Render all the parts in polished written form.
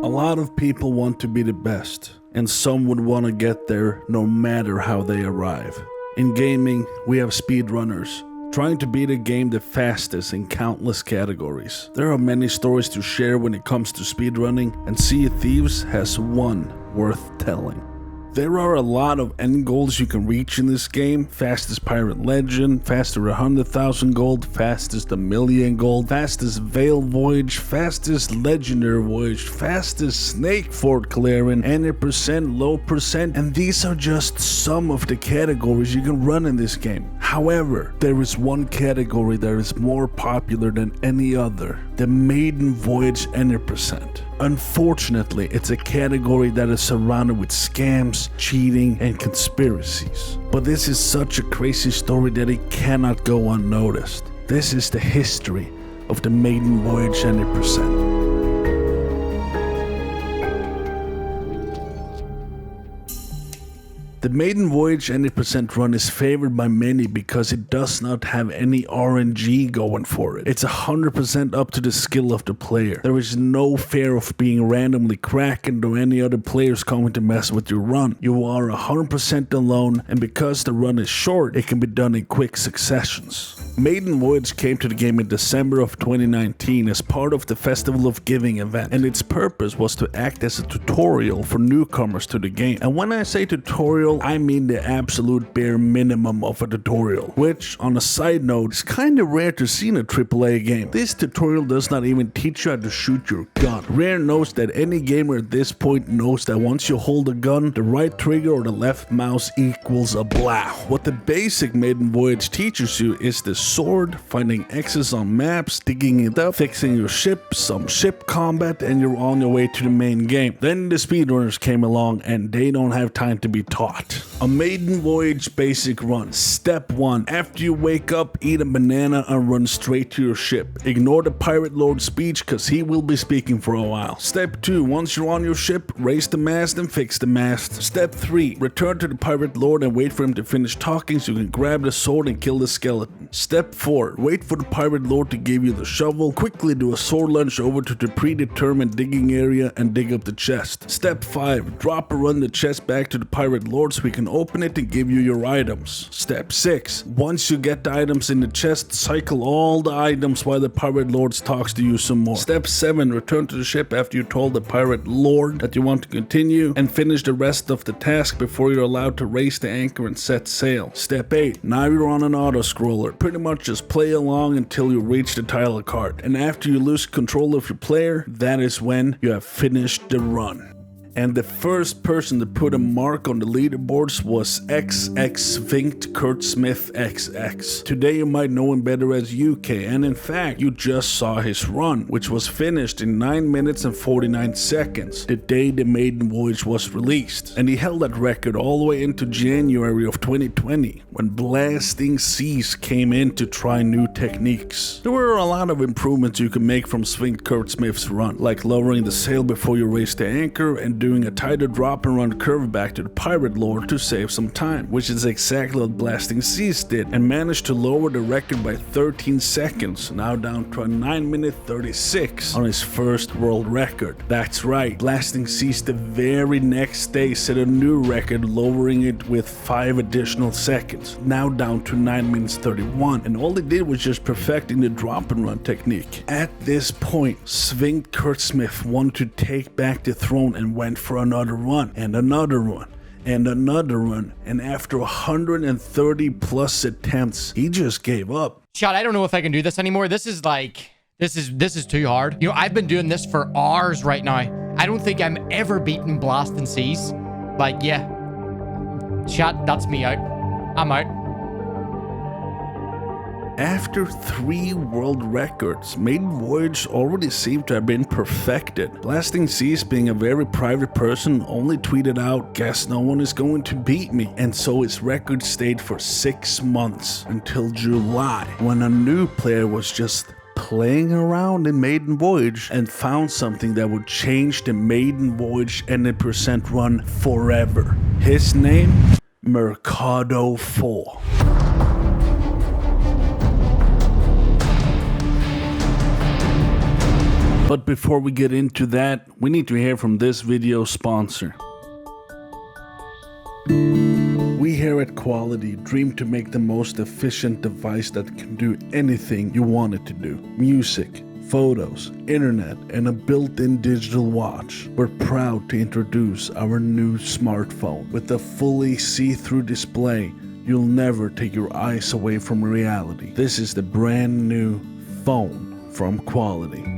A lot of people want to be the best, and some would want to get there no matter how they arrive. In gaming, we have speedrunners, trying to beat a game the fastest in countless categories. There are many stories to share when it comes to speedrunning, and Sea of Thieves has one worth telling. There are a lot of end goals you can reach in this game. Fastest pirate legend, faster 100,000 gold, fastest 1,000,000 gold, fastest Veil voyage, fastest legendary voyage, fastest snake fort clearing, 80%, low percent, and these are just some of the categories you can run in this game. However, there is one category that is more popular than any other, the Maiden Voyage 80%. Unfortunately, it's a category that is surrounded with scams, cheating, and conspiracies. But this is such a crazy story that it cannot go unnoticed. This is the history of the Maiden Voyage 80%. The Maiden Voyage 80% run is favored by many because it does not have any RNG going for it. It's 100% up to the skill of the player. There is no fear of being randomly cracked or any other players coming to mess with your run. You are 100% alone, and because the run is short, it can be done in quick successions. Maiden Voyage came to the game in December of 2019 as part of the Festival of Giving event, and its purpose was to act as a tutorial for newcomers to the game. And when I say tutorial, I mean the absolute bare minimum of a tutorial, which, on a side note, is kinda rare to see in a AAA game. This tutorial does not even teach you how to shoot your gun. Rare knows that any gamer at this point knows that once you hold a gun, the right trigger or the left mouse equals a blow. What the basic Maiden Voyage teaches you is the sword, finding X's on maps, digging it up, fixing your ship, some ship combat, and you're on your way to the main game. Then the speedrunners came along and they don't have time to be taught. A Maiden Voyage basic run. Step 1. After you wake up, eat a banana and run straight to your ship. Ignore the Pirate Lord's speech cause he will be speaking for a while. Step 2. Once you're on your ship, raise the mast and fix the mast. Step 3. Return to the Pirate Lord and wait for him to finish talking so you can grab the sword and kill the skeleton. Step 4. Wait for the Pirate Lord to give you the shovel. Quickly do a sword lunge over to the predetermined digging area and dig up the chest. Step 5. Drop or run the chest back to the Pirate Lord so he can open it and give you your items. Step 6. Once you get the items in the chest, cycle all the items while the Pirate Lord talks to you some more. Step 7. Return to the ship after you told the Pirate Lord that you want to continue and finish the rest of the task before you're allowed to raise the anchor and set sail. Step 8. Now you're on an auto-scroller. Pretty much just play along until you reach the title card. And after you lose control of your player, that is when you have finished the run. And the first person to put a mark on the leaderboards was XX Vinked Kurt Smith XX. Today you might know him better as UK, and in fact you just saw his run, which was finished in 9 minutes and 49 seconds, the day the Maiden Voyage was released. And he held that record all the way into January of 2020, when Blasting Seas came in to try new techniques. There were a lot of improvements you could make from Vinked Kurt Smith's run, like lowering the sail before you raise the anchor and doing a tighter drop and run curve back to the Pirate Lord to save some time, which is exactly what Blasting Seas did, and managed to lower the record by 13 seconds, now down to a 9 minute 36 on his first world record. That's right, Blasting Seas the very next day set a new record, lowering it with 5 additional seconds, now down to 9 minutes 31, and all they did was just perfecting the drop and run technique. At this point, Vinked Kurt Smith wanted to take back the throne and went for another run, and another run, and another run, and after 130 plus attempts, he just gave up. Shot, I don't know if I can do this anymore. This is too hard. You know, I've been doing this for hours right now. I don't think I'm ever beating Blasting Seas. Like, yeah. Shot, that's me out. I'm out. After 3 world records, Maiden Voyage already seemed to have been perfected. Blasting Seas, being a very private person, only tweeted out, "Guess no one is going to beat me," and so his record stayed for 6 months until July, when a new player was just playing around in Maiden Voyage and found something that would change the Maiden Voyage 80% run forever. His name? Mercado 4. But before we get into that, we need to hear from this video sponsor. We here at Quality dream to make the most efficient device that can do anything you want it to do. Music, photos, internet, and a built-in digital watch. We're proud to introduce our new smartphone. With a fully see-through display, you'll never take your eyes away from reality. This is the brand new phone from Quality.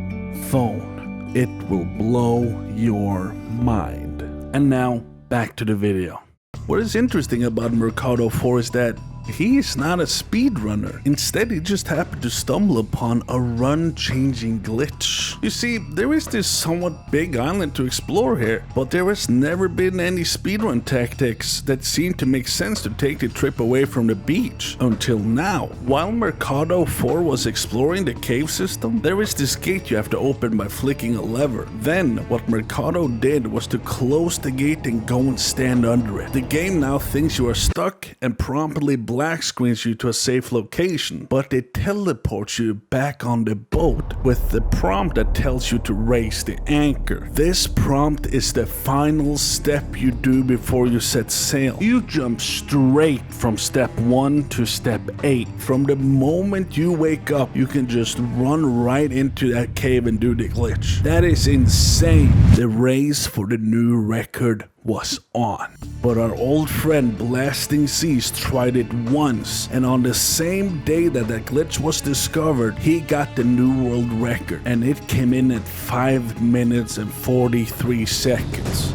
Phone. It will blow your mind. And now, back to the video. What is interesting about Mercado 4 is that he is not a speedrunner. Instead, he just happened to stumble upon a run-changing glitch. You see, there is this somewhat big island to explore here, but there has never been any speedrun tactics that seem to make sense to take the trip away from the beach. Until now, while Mercado 4 was exploring the cave system, there is this gate you have to open by flicking a lever. Then, what Mercado did was to close the gate and go and stand under it. The game now thinks you are stuck and promptly black screens you to a safe location, but it teleports you back on the boat with the prompt that tells you to raise the anchor. This prompt is the final step you do before you set sail. You jump straight from step 1 to step 8. From the moment you wake up, you can just run right into that cave and do the glitch. That is insane. The race for the new record was on. But our old friend Blasting Seas tried it once, and on the same day that that glitch was discovered, he got the new world record, and it came in at 5 minutes and 43 seconds.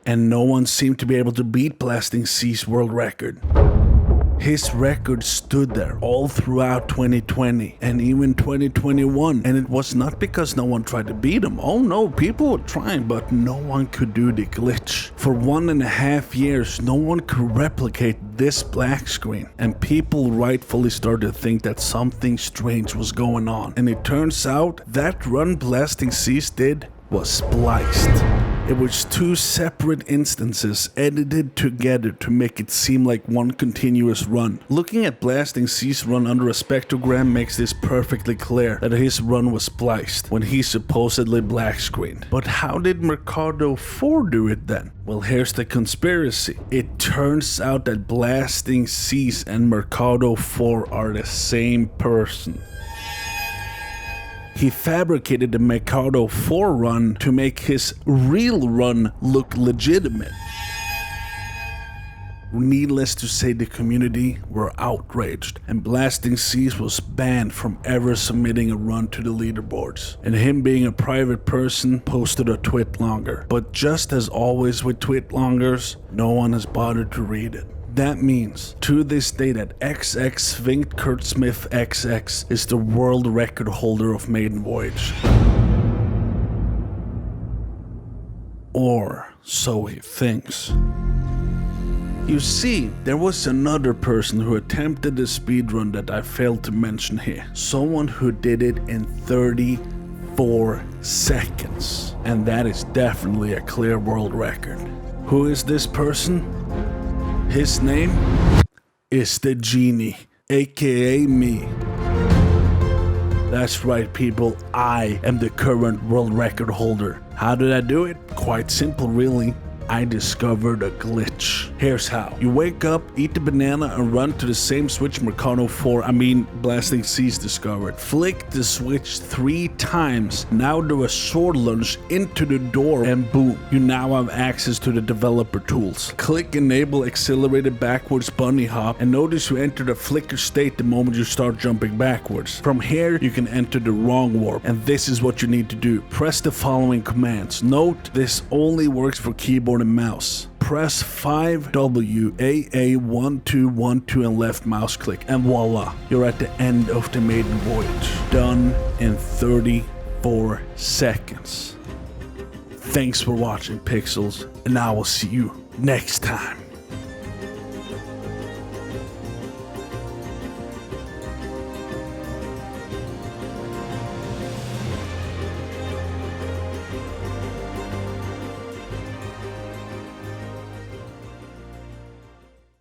And no one seemed to be able to beat Blasting Seas' world record. His record stood there all throughout 2020 and even 2021, and it was not because no one tried to beat him. Oh no, people were trying, but no one could do the glitch. For 1.5 years, no one could replicate this black screen, and people rightfully started to think that something strange was going on. And it turns out that run Blasting Seas did was spliced. It was 2 separate instances edited together to make it seem like one continuous run. Looking at Blasting Seas' run under a spectrogram makes this perfectly clear that his run was spliced when he supposedly black screened. But how did Mercado 4 do it then? Well, here's the conspiracy. It turns out that Blasting Seas and Mercado 4 are the same person. He fabricated the Mercado 4 run to make his real run look legitimate. Needless to say, the community were outraged, and Blasting Seas was banned from ever submitting a run to the leaderboards. And him being a private person posted a tweet longer. But just as always with tweet longers, no one has bothered to read it. That means, to this day, that XX Svingt Kurt Smith XX is the world record holder of Maiden Voyage. Or so he thinks. You see, there was another person who attempted the speedrun that I failed to mention here. Someone who did it in 34 seconds. And that is definitely a clear world record. Who is this person? His name is the Genie, aka me. That's right, people, I am the current world record holder. How did I do it? Quite simple, really. I discovered a glitch. Here's how. You wake up, eat the banana, and run to the same switch Mercado 4, Blasting Seas discovered. Flick the switch 3 times. Now do a sword lunge into the door, and boom, you now have access to the developer tools. Click enable accelerated backwards bunny hop, and notice you enter the flicker state the moment you start jumping backwards. From here, you can enter the wrong warp, and this is what you need to do. Press the following commands. Note, this only works for keyboard and mouse. Press 5WAA1212 and left mouse click, and voila, you're at the end of the Maiden Voyage. Done in 34 seconds. Thanks for watching, Pixels, and I will see you next time.